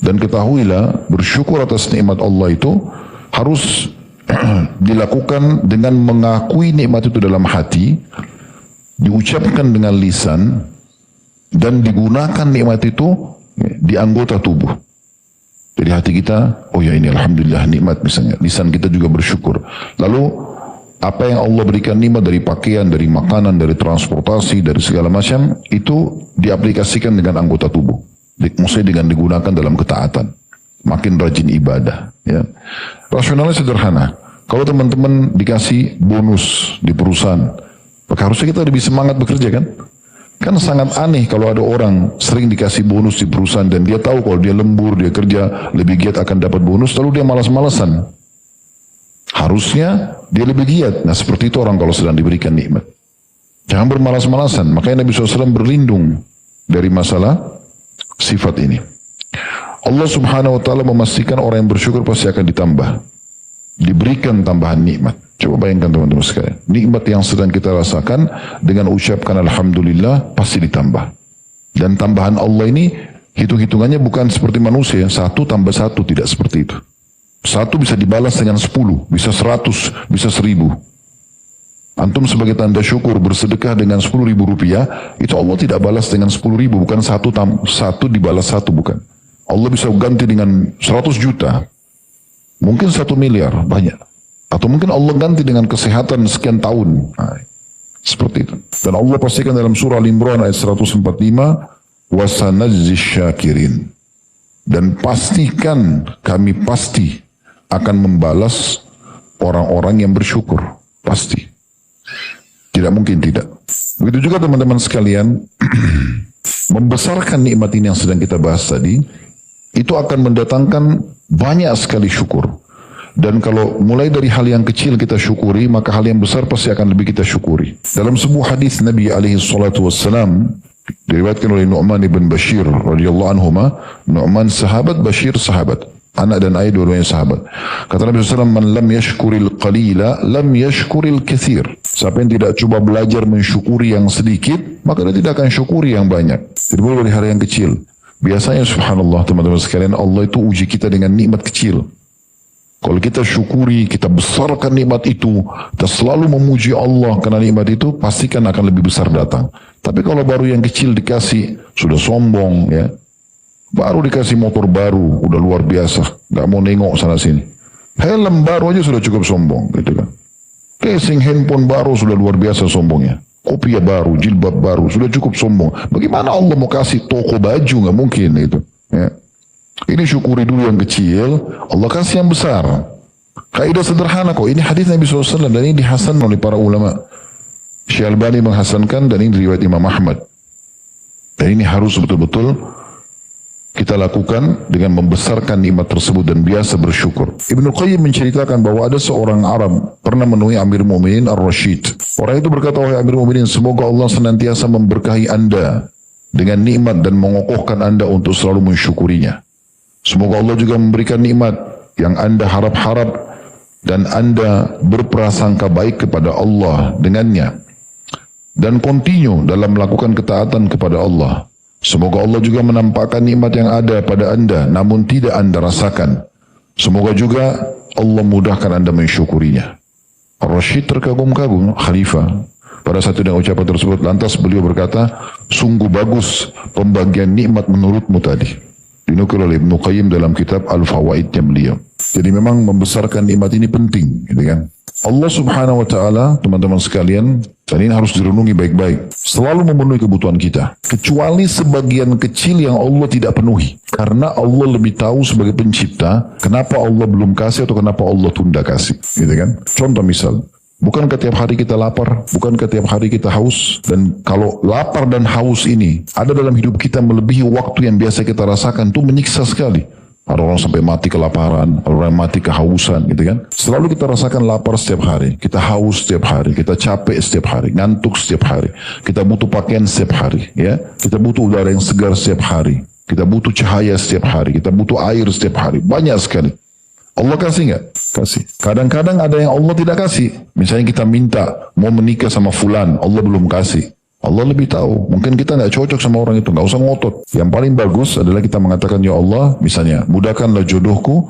Dan ketahuilah bersyukur atas nikmat Allah itu harus dilakukan dengan mengakui nikmat itu dalam hati, diucapkan dengan lisan, dan digunakan nikmat itu di anggota tubuh. Jadi hati kita, oh ya ini alhamdulillah nikmat misalnya. Lisan kita juga bersyukur. Lalu apa yang Allah berikan nikmat dari pakaian, dari makanan, dari transportasi, dari segala macam, itu diaplikasikan dengan anggota tubuh. Maksudnya dengan digunakan dalam ketaatan. Makin rajin ibadah. Ya. Rasionalnya sederhana. Kalau teman-teman dikasih bonus di perusahaan, maka harusnya kita lebih semangat bekerja kan? Kan sangat aneh kalau ada orang sering dikasih bonus di perusahaan dan dia tahu kalau dia lembur, dia kerja lebih giat akan dapat bonus, lalu dia malas-malasan. Harusnya dia lebih giat. Nah seperti itu orang kalau sedang diberikan nikmat. Jangan bermalas-malasan. Makanya Nabi SAW berlindung dari masalah sifat ini. Allah subhanahu wa ta'ala memastikan orang yang bersyukur pasti akan ditambah. Diberikan tambahan nikmat. Coba bayangkan teman-teman sekalian. Nikmat yang sedang kita rasakan dengan ucapkan alhamdulillah pasti ditambah. Dan tambahan Allah ini hitung-hitungannya bukan seperti manusia. 1 tambah 1 tidak seperti itu. 1 bisa dibalas dengan 10, bisa 100, bisa 1000. Antum sebagai tanda syukur bersedekah dengan 10.000 rupiah, itu Allah tidak balas dengan 10.000, bukan 1 dibalas 1, bukan. Allah bisa ganti dengan 100 juta, mungkin 1 miliar, banyak. Atau mungkin Allah ganti dengan kesehatan sekian tahun. Nah, seperti itu. Dan Allah pastikan dalam surah Al-Imran ayat 145, وَسَنَجْزِي الشَّاكِرِينَ. Dan pastikan, kami pasti akan membalas orang-orang yang bersyukur. Pasti. Tidak mungkin tidak. Begitu juga teman-teman sekalian, membesarkan nikmat ini yang sedang kita bahas tadi, itu akan mendatangkan banyak sekali syukur. Dan kalau mulai dari hal yang kecil kita syukuri, maka hal yang besar pasti akan lebih kita syukuri. Dalam sebuah hadis Nabi SAW, diriwayatkan oleh Nu'man ibn Bashir radhiyallahu anhuma, Nu'man sahabat, Bashir sahabat. Anak dan ayah dua-duanya sahabat. Kata Nabi SAW, man lam yashkuril qalila, lam yashkuril kathir. Siapa yang tidak coba belajar mensyukuri yang sedikit, maka dia tidak akan syukuri yang banyak. Jadi mulai dari hal yang kecil. Biasanya subhanallah teman-teman sekalian, Allah itu uji kita dengan nikmat kecil. Kalau kita syukuri, kita besarkan nikmat itu, kita selalu memuji Allah karena nikmat itu, pastikan akan lebih besar datang. Tapi kalau baru yang kecil dikasih, sudah sombong ya. Baru dikasih motor baru, udah luar biasa, gak mau nengok sana sini. Helm baru aja sudah cukup sombong, gitu kan. Casing handphone baru sudah luar biasa sombongnya. Kopiah baru, jilbab baru, sudah cukup sombong. Bagaimana Allah mau kasih toko baju? Gak mungkin itu. Ya. Ini syukuri dulu yang kecil, Allah kasih yang besar. Kaidah sederhana kok. Ini hadis Nabi SAW dan ini dihasankan oleh para ulama. Syekh Albani menghasankan dan ini riwayat Imam Ahmad. Dan ini harus betul-betul kita lakukan dengan membesarkan nikmat tersebut dan biasa bersyukur. Ibnu Qayyim menceritakan bahwa ada seorang Arab pernah menemui Amir Mu'minin Ar-Rashid. Orang itu berkata, wahai Amir Mu'minin, semoga Allah senantiasa memberkahi Anda dengan nikmat dan mengokohkan Anda untuk selalu mensyukurinya. Semoga Allah juga memberikan nikmat yang Anda harap-harap dan Anda berprasangka baik kepada Allah dengannya. Dan continue dalam melakukan ketaatan kepada Allah. Semoga Allah juga menampakkan nikmat yang ada pada Anda, namun tidak Anda rasakan. Semoga juga Allah mudahkan Anda mensyukurinya. Ar-Rashid terkagum-kagum, khalifah. Pada saat itu ucapan tersebut, lantas beliau berkata, sungguh bagus pembagian nikmat menurutmu tadi. Dinukil oleh Ibnu Qayyim dalam kitab Al-Fawaidnya beliau. Jadi memang membesarkan nikmat ini penting, gitu kan? Allah subhanahu wa ta'ala, teman-teman sekalian, dan ini harus direnungi baik-baik, selalu memenuhi kebutuhan kita. Kecuali sebagian kecil yang Allah tidak penuhi. Karena Allah lebih tahu sebagai pencipta, kenapa Allah belum kasih atau kenapa Allah tunda kasih. Gitu kan? Contoh misal, Bukankah tiap hari kita lapar? Bukankah tiap hari kita haus? Dan kalau lapar dan haus ini ada dalam hidup kita melebihi waktu yang biasa kita rasakan, itu menyiksa sekali. Ada orang sampai mati kelaparan, ada orang mati kehausan gitu kan. Selalu kita rasakan lapar setiap hari, kita haus setiap hari, kita capek setiap hari, ngantuk setiap hari. Kita butuh pakaian setiap hari, ya. Kita butuh udara yang segar setiap hari. Kita butuh cahaya setiap hari, kita butuh air setiap hari. Banyak sekali. Allah kasih nggak? Kasih. Kadang-kadang ada yang Allah tidak kasih. Misalnya kita minta mau menikah sama fulan, Allah belum kasih. Allah lebih tahu. Mungkin kita nggak cocok sama orang itu, nggak usah ngotot. Yang paling bagus adalah kita mengatakan, ya Allah, misalnya, mudahkanlah jodohku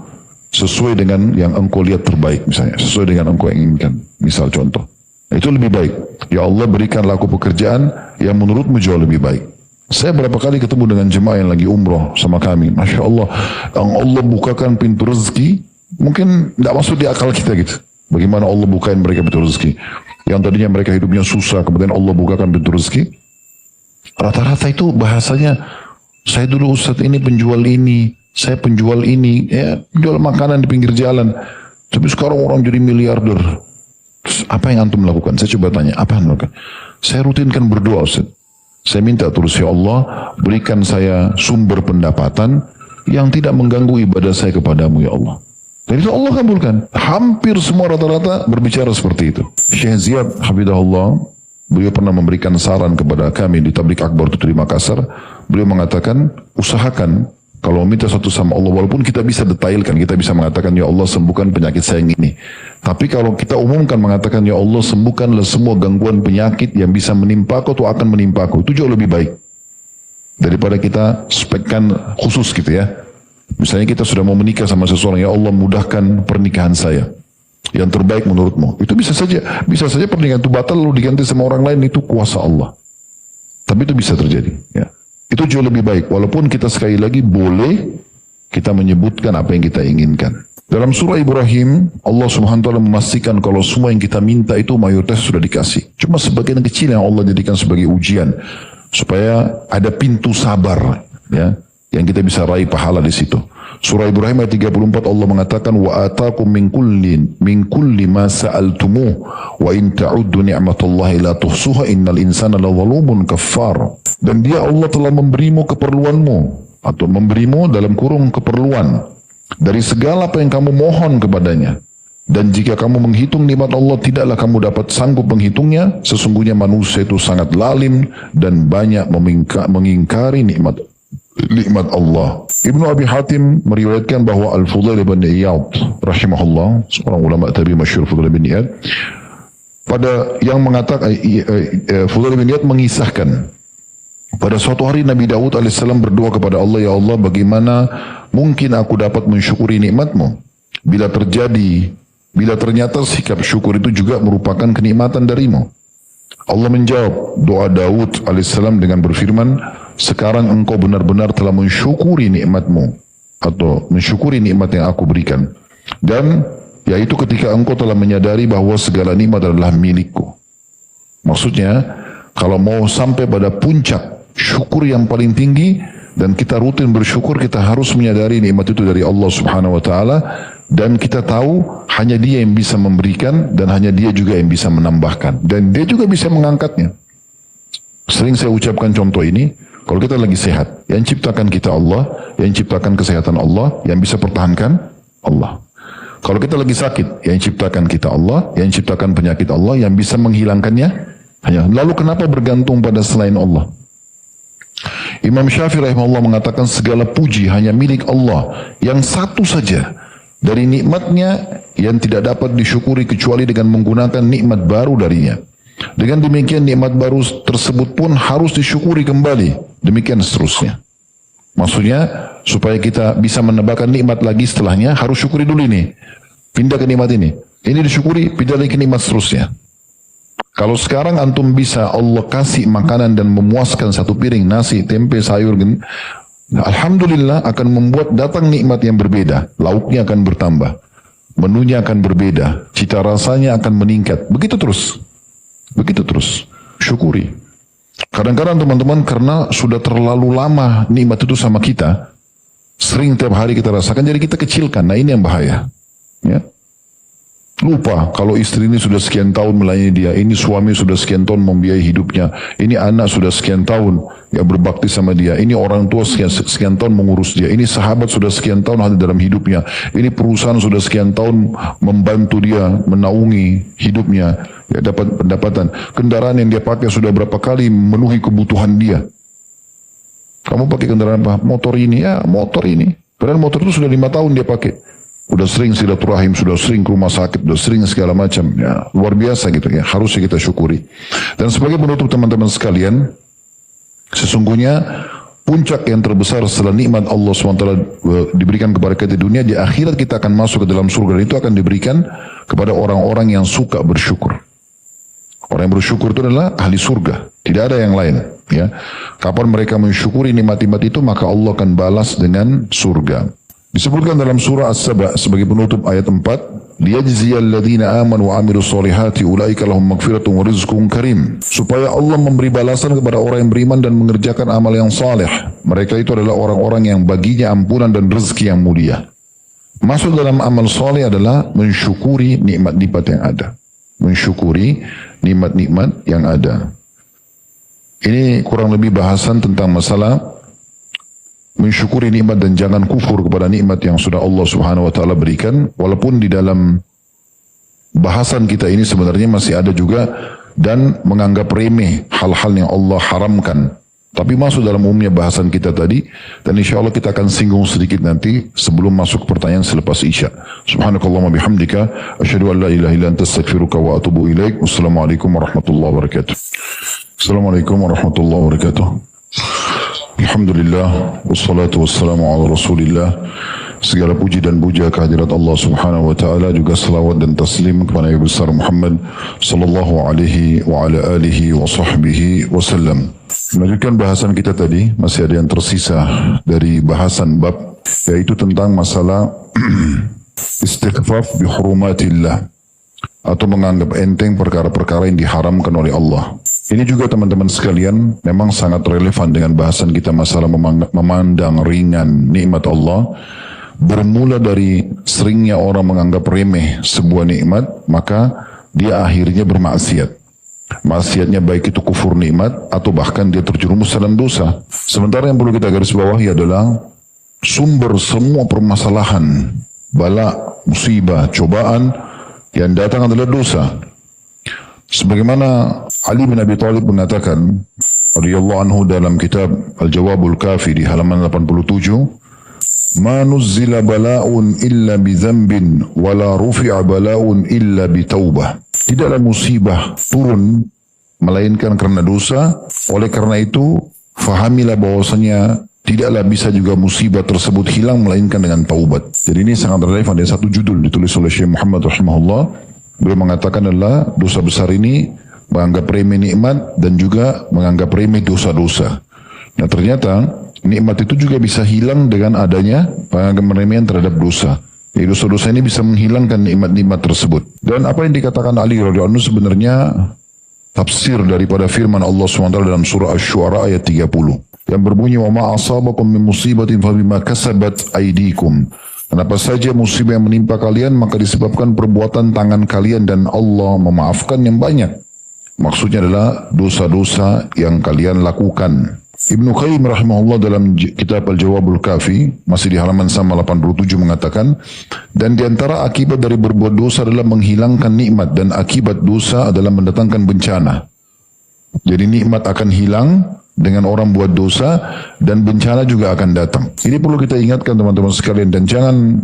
sesuai dengan yang engkau lihat terbaik, misalnya, sesuai dengan engkau yang inginkan. Misal contoh. Itu lebih baik. Ya Allah, berikanlah aku pekerjaan yang menurutmu jauh lebih baik. Saya berapa kali ketemu dengan jemaah yang lagi umroh sama kami. Masya Allah, yang Allah bukakan pintu rezeki, mungkin tidak masuk di akal kita gitu. Bagaimana Allah bukain mereka pintu rezeki. Yang tadinya mereka hidupnya susah, kemudian Allah bukakan pintu rezeki. Rata-rata itu bahasanya, saya dulu Ustaz ini penjual ini, saya penjual ini, ya jual makanan di pinggir jalan. Tapi sekarang orang jadi miliarder. Terus apa yang antum lakukan? Saya coba tanya, apa yang lakukan? Saya rutinkan berdoa Ustaz. Saya minta terus, ya Allah, berikan saya sumber pendapatan yang tidak mengganggu ibadah saya kepadamu, ya Allah. Dan itu Allah kabulkan. Hampir semua rata-rata berbicara seperti itu. Syekh Ziyad Hafidahullah, beliau pernah memberikan saran kepada kami di Tablik Akbar itu di Makassar. Beliau mengatakan, usahakan kalau minta sesuatu sama Allah, walaupun kita bisa detailkan, kita bisa mengatakan, ya Allah sembuhkan penyakit saya yang ini. Tapi kalau kita umumkan mengatakan, ya Allah sembuhkanlah semua gangguan penyakit yang bisa menimpaku atau akan menimpaku, itu jauh lebih baik daripada kita spekkan khusus gitu ya. Misalnya kita sudah mau menikah sama seseorang, ya Allah mudahkan pernikahan saya yang terbaik menurutmu. Itu bisa saja pernikahan itu batal lalu diganti sama orang lain, itu kuasa Allah. Tapi itu bisa terjadi. Ya. Itu jauh lebih baik. Walaupun kita sekali lagi boleh kita menyebutkan apa yang kita inginkan. Dalam surah Ibrahim, Allah Subhanahu wa taala memastikan kalau semua yang kita minta itu mayoritas sudah dikasih. Cuma sebagian kecil yang Allah jadikan sebagai ujian supaya ada pintu sabar, ya, yang kita bisa raih pahala di situ. Surah Ibrahim ayat 34 Allah mengatakan wa ataakum min kulli ma sa'altumuh wa in ta'uddu ni'matallahi la tuhsuha innal insana lazalumun kaffar. Dan dia Allah telah memberimu keperluanmu atau memberimu dalam kurung keperluan dari segala apa yang kamu mohon kepadanya. Dan jika kamu menghitung nikmat Allah, tidaklah kamu dapat sanggup menghitungnya. Sesungguhnya manusia itu sangat lalim dan banyak mengingkari nikmat Allah. Ibnu Abi Hatim meriwayatkan bahwa Al-Fudail bin Iyad rahimahullah, seorang ulama tabi'in masyhur, Fudail bin Iyad, pada yang mengatakan Fudail bin Iyad mengisahkan pada suatu hari Nabi Daud alaihissalam berdoa kepada Allah, ya Allah bagaimana mungkin aku dapat mensyukuri nikmatmu bila ternyata sikap syukur itu juga merupakan kenikmatan darimu. Allah menjawab doa Daud alaihissalam dengan berfirman, sekarang engkau benar-benar telah mensyukuri nikmatmu atau mensyukuri nikmat yang aku berikan, dan yaitu ketika engkau telah menyadari bahwa segala nikmat adalah milikku. Maksudnya kalau mau sampai pada puncak syukur yang paling tinggi dan kita rutin bersyukur, kita harus menyadari nikmat itu dari Allah Subhanahu wa taala, dan kita tahu hanya Dia yang bisa memberikan dan hanya Dia juga yang bisa menambahkan, dan Dia juga bisa mengangkatnya. Sering saya ucapkan contoh ini, kalau kita lagi sehat, yang ciptakan kita Allah, yang ciptakan kesehatan Allah, yang bisa pertahankan Allah. Kalau kita lagi sakit, yang ciptakan kita Allah, yang ciptakan penyakit Allah, yang bisa menghilangkannya hanya. Lalu kenapa bergantung pada selain Allah? Imam Syafi'i rahimahullah mengatakan segala puji hanya milik Allah yang satu saja dari nikmatnya yang tidak dapat disyukuri kecuali dengan menggunakan nikmat baru darinya. Dengan demikian nikmat baru tersebut pun harus disyukuri kembali. Demikian seterusnya. Maksudnya supaya kita bisa menambahkan nikmat lagi setelahnya, harus syukuri dulu ini. Pindah ke nikmat ini. Ini disyukuri, pindah lagi ke nikmat seterusnya. Kalau sekarang antum bisa Allah kasih makanan dan memuaskan satu piring nasi, tempe, sayur, alhamdulillah akan membuat datang nikmat yang berbeda. Lauknya akan bertambah. Menunya akan berbeda. Cita rasanya akan meningkat. Begitu terus. Begitu terus. Syukuri. Kadang-kadang teman-teman karena sudah terlalu lama nikmat itu sama kita, sering tiap hari kita rasakan, jadi kita kecilkan. Nah ini yang bahaya. Ya. Lupa kalau istri ini sudah sekian tahun melayani dia, ini suami sudah sekian tahun membiayai hidupnya, ini anak sudah sekian tahun ya berbakti sama dia, ini orang tua sekian tahun mengurus dia, ini sahabat sudah sekian tahun hadir dalam hidupnya, ini perusahaan sudah sekian tahun membantu dia, menaungi hidupnya, ya dapat pendapatan, kendaraan yang dia pakai sudah berapa kali memenuhi kebutuhan dia. Kamu pakai kendaraan apa? Motor ini, ya motor ini. Padahal motor itu sudah 5 tahun dia pakai. Udah sering silaturahim, sudah sering ke rumah sakit, sudah sering segala macam. Ya, luar biasa gitu ya. Harusnya kita syukuri. Dan sebagai penutup teman-teman sekalian, sesungguhnya puncak yang terbesar setelah nikmat Allah SWT diberikan kepada kita di dunia, di akhirat kita akan masuk ke dalam surga. Dan itu akan diberikan kepada orang-orang yang suka bersyukur. Orang yang bersyukur itu adalah ahli surga. Tidak ada yang lain. Ya. Kapan mereka mensyukuri nikmat-nikmat itu, maka Allah akan balas dengan surga. Disebutkan dalam surah As-Saba sebagai penutup ayat 4, liyajziyal ladzina amanu wa 'amilus solihati ulaika lahum maghfiratun wa rizqun karim. Supaya Allah memberi balasan kepada orang yang beriman dan mengerjakan amal yang saleh. Mereka itu adalah orang-orang yang baginya ampunan dan rezeki yang mulia. Masuk dalam amal saleh adalah mensyukuri nikmat-nikmat yang ada. Mensyukuri nikmat-nikmat yang ada. Ini kurang lebih bahasan tentang masalah mensyukuri nikmat dan jangan kufur kepada nikmat yang sudah Allah Subhanahu wa taala berikan. Walaupun di dalam bahasan kita ini sebenarnya masih ada juga dan menganggap remeh hal-hal yang Allah haramkan. Tapi masuk dalam umumnya bahasan kita tadi, dan insya Allah kita akan singgung sedikit nanti sebelum masuk pertanyaan selepas Isya. Subhanakallahumma bihamdika asyhadu an la ilaha illa anta astaghfiruka wa atubu ilaik. Wassalamualaikum warahmatullahi wabarakatuh. Assalamualaikum warahmatullahi wabarakatuh. Alhamdulillah, wassalatu wassalamu ala rasulillah. Segala puji dan puja kehadirat Allah Subhanahu wa taala, juga salawat dan taslim kepada Nabi besar Muhammad sallallahu alaihi wa ala alihi wa sahbihi wasallam. Melanjutkan bahasan kita tadi, masih ada yang tersisa dari bahasan bab, yaitu tentang masalah istighfaf bi hurumatillah, atau menganggap enteng perkara-perkara yang diharamkan oleh Allah. Ini juga teman-teman sekalian memang sangat relevan dengan bahasan kita masalah memandang ringan nikmat Allah. Bermula dari seringnya orang menganggap remeh sebuah nikmat, maka dia akhirnya bermaksiat. Maksiatnya baik itu kufur nikmat atau bahkan dia terjerumus dalam dosa. Sementara yang perlu kita garis bawahi adalah sumber semua permasalahan, bala, musibah, cobaan yang datang adalah dosa. Sebagaimana Ali bin Abi Thalib mengatakan radhiyallahu anhu dalam kitab Al-Jawabul Kafi di halaman 87, "Ma nuzzila bala'un illa bi dzambin wa la rufi'a bala'un illa bi taubah." Tidaklah musibah turun melainkan karena dosa. Oleh karena itu, fahamilah bahwasanya tidaklah bisa juga musibah tersebut hilang melainkan dengan taubat. Jadi ini sangat relevan. Ada satu judul ditulis oleh Syekh Muhammad rahimahullah. Beliau mengatakan adalah dosa besar ini menganggap remeh nikmat dan juga menganggap remeh dosa-dosa. Nah ternyata nikmat itu juga bisa hilang dengan adanya penganggap remehan terhadap dosa. Jadi dosa-dosa ini bisa menghilangkan nikmat-nikmat tersebut. Dan apa yang dikatakan Ali radhiyallahu anhu sebenarnya tafsir daripada firman Allah SWT dalam surah Asy-Syu'ara ayat 30 yang berbunyi, "Wa ma asabakum min musibatin fa bima kasabat aydikum." Kenapa saja musibah yang menimpa kalian maka disebabkan perbuatan tangan kalian, dan Allah memaafkan yang banyak. Maksudnya adalah dosa-dosa yang kalian lakukan. Ibnu Qayyim rahimahullah dalam kitab Al-Jawabul Kafi masih di halaman sama 87 mengatakan, dan diantara akibat dari berbuat dosa adalah menghilangkan nikmat, dan akibat dosa adalah mendatangkan bencana. Jadi nikmat akan hilang dengan orang buat dosa, dan bencana juga akan datang. Ini perlu kita ingatkan teman-teman sekalian, dan jangan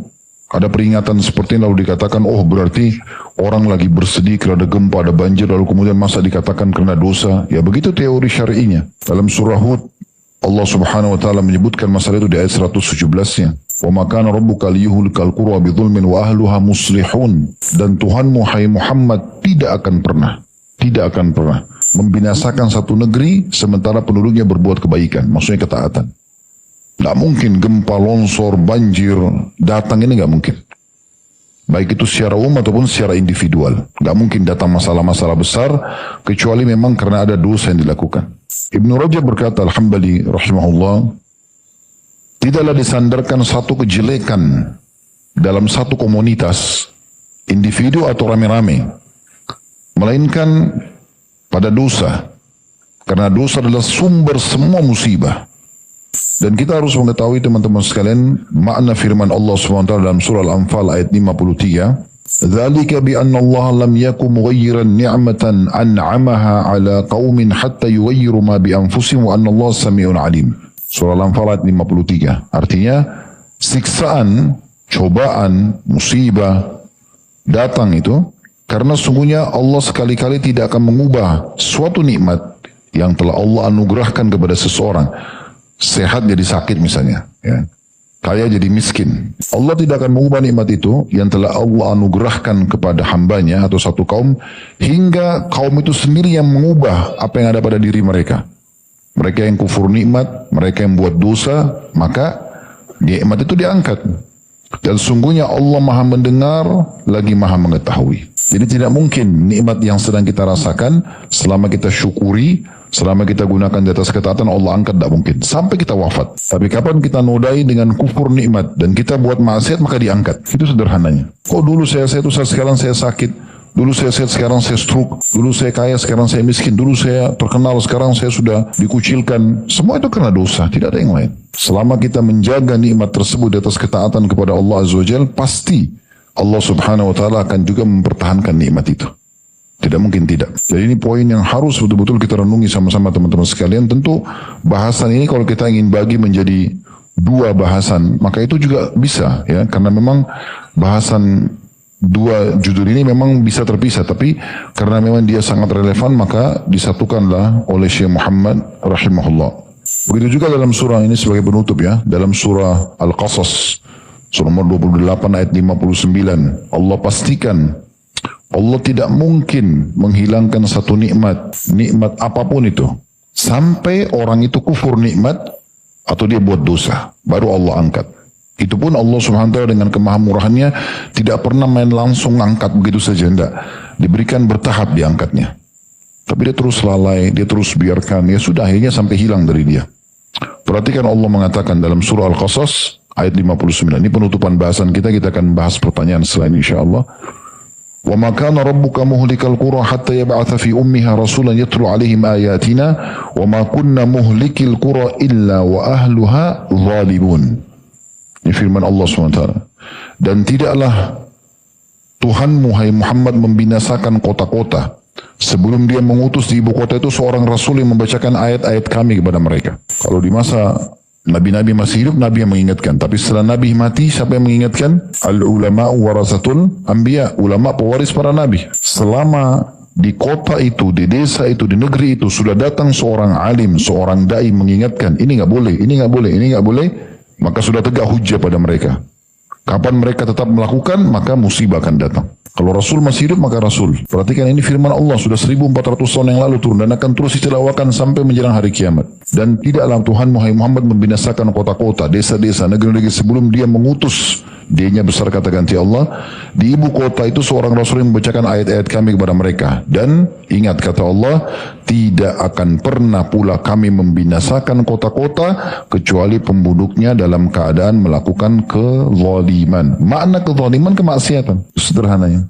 ada peringatan seperti ini lalu dikatakan, oh berarti orang lagi bersedih karena ada gempa, ada banjir, lalu kemudian masa dikatakan karena dosa. Ya begitu teori syar'inya. Dalam surah Hud, Allah Subhanahu wa taala menyebutkan masalah itu di ayat 117-nya. Wa ma kana rabbuka liyuhlikal qura bidzulmin wa ahluha muslihun. Dan Tuhanmu hai Muhammad tidak akan pernah membinasakan satu negeri sementara penduduknya berbuat kebaikan, maksudnya ketaatan. Tidak mungkin gempa, longsor, banjir datang, ini nggak mungkin. Baik itu secara umum ataupun secara individual. Nggak mungkin datang masalah-masalah besar kecuali memang karena ada dosa yang dilakukan. Ibnu Rajab berkata, Al-Hambali rahimahullah, tidaklah disandarkan satu kejelekan dalam satu komunitas individu atau rame-rame, melainkan pada dosa. Karena dosa adalah sumber semua musibah. Dan kita harus mengetahui teman-teman sekalian makna firman Allah SWT dalam surah Al-Anfal ayat 53. ذَلِكَ بِأَنَّ اللَّهَ لَمْ يَكُ مُغَيِّرًا نِعْمَةً أَنْعَمَهَا عَلَى قَوْمٍ حَتَّى يُغَيِّرُوا مَا بِأَنفُسِهِمْ وَأَنَّ اللَّهَ سَمِيعٌ عَلِيمٌ. Surah Al-Anfal ayat 53. Artinya siksaan, cobaan, musibah datang itu karena sungguhnya Allah sekali-kali tidak akan mengubah suatu nikmat yang telah Allah anugerahkan kepada seseorang. Sehat jadi sakit misalnya, ya. Kaya jadi miskin. Allah tidak akan mengubah nikmat itu yang telah Allah anugerahkan kepada hambanya atau satu kaum hingga kaum itu sendiri yang mengubah apa yang ada pada diri mereka. Mereka yang kufur nikmat, mereka yang buat dosa, maka nikmat itu diangkat. Dan sungguhnya Allah maha mendengar lagi maha mengetahui. Jadi tidak mungkin nikmat yang sedang kita rasakan selama kita syukuri, selama kita gunakan di atas ketaatan Allah angkat, tidak mungkin. Sampai kita wafat. Tapi kapan kita nodai dengan kufur nikmat dan kita buat maksiat maka diangkat. Itu sederhananya. Kok dulu saya sehat, sekarang saya sakit. Dulu saya sehat, sekarang saya stroke. Dulu saya kaya, sekarang saya miskin. Dulu saya terkenal, sekarang saya sudah dikucilkan. Semua itu karena dosa, tidak ada yang lain. Selama kita menjaga nikmat tersebut di atas ketaatan kepada Allah Azza wa Jalla, pasti Allah Subhanahu wa Ta'ala akan juga mempertahankan nikmat itu. Tidak mungkin tidak. Jadi ini poin yang harus betul-betul kita renungi sama-sama teman-teman sekalian. Tentu bahasan ini kalau kita ingin bagi menjadi dua bahasan, maka itu juga bisa, ya, karena memang bahasan dua judul ini memang bisa terpisah, tapi karena memang dia sangat relevan maka disatukanlah oleh Syekh Muhammad rahimahullah. Begitu juga dalam surah ini sebagai penutup, ya, dalam surah Al-Qasas surah nomor 28 ayat 59 Allah pastikan Allah tidak mungkin menghilangkan satu nikmat apapun itu sampai orang itu kufur nikmat atau dia buat dosa, baru Allah angkat. Itu pun Allah Subhanahu wa Ta'ala dengan kemahamurahannya tidak pernah main langsung angkat begitu saja, tidak. Diberikan bertahap diangkatnya. Tapi dia terus lalai, dia terus biarkan, ya sudah akhirnya sampai hilang dari dia. Perhatikan Allah mengatakan dalam surah Al-Qasas ayat 59. Ini penutupan bahasan kita akan bahas pertanyaan selain insyaAllah. وَمَا كَانَ رَبُّكَ مُهْلِكَ الْقُرَى حَتَّى يَبْعَثَ فِي أُمِّهَا رَسُولًا يَتْلُو عَلَيْهِمْ آيَاتِنَا وَمَا كُنَّا مُهْلِكِ الْقُرَى إِلَّا وَأَهْلُهَا ظَالِمُونَ. Ini firman Allah SWT. Dan tidaklah Tuhanmu, hai Muhammad, membinasakan kota-kota sebelum dia mengutus di ibu kota itu seorang Rasul yang membacakan ayat-ayat kami kepada mereka. Kalau di masa Nabi-Nabi masih hidup, Nabi yang mengingatkan. Tapi setelah Nabi mati, siapa yang mengingatkan? Al-ulama'u warasatul anbiya. Ulama pewaris para Nabi. Selama di kota itu, di desa itu, di negeri itu sudah datang seorang alim, seorang dai mengingatkan, ini nggak boleh, ini nggak boleh, ini nggak boleh, maka sudah tegak hujjah pada mereka. Kapan mereka tetap melakukan, maka musibah akan datang. Kalau Rasul masih hidup, maka Rasul. Perhatikan ini firman Allah, sudah 1400 tahun yang lalu turun dan akan terus ditilawakan sampai menjelang hari kiamat. Dan tidaklah Tuhan Muhammad membinasakan kota-kota, desa-desa, negeri-negeri sebelum dia mengutus. D-nya besar kata ganti Allah. Di ibu kota itu seorang Rasul yang membacakan ayat-ayat kami kepada mereka. Dan ingat kata Allah, tidak akan pernah pula kami membinasakan kota-kota kecuali penduduknya dalam keadaan melakukan kezaliman. Makna kezaliman kemaksiatan. Sederhananya.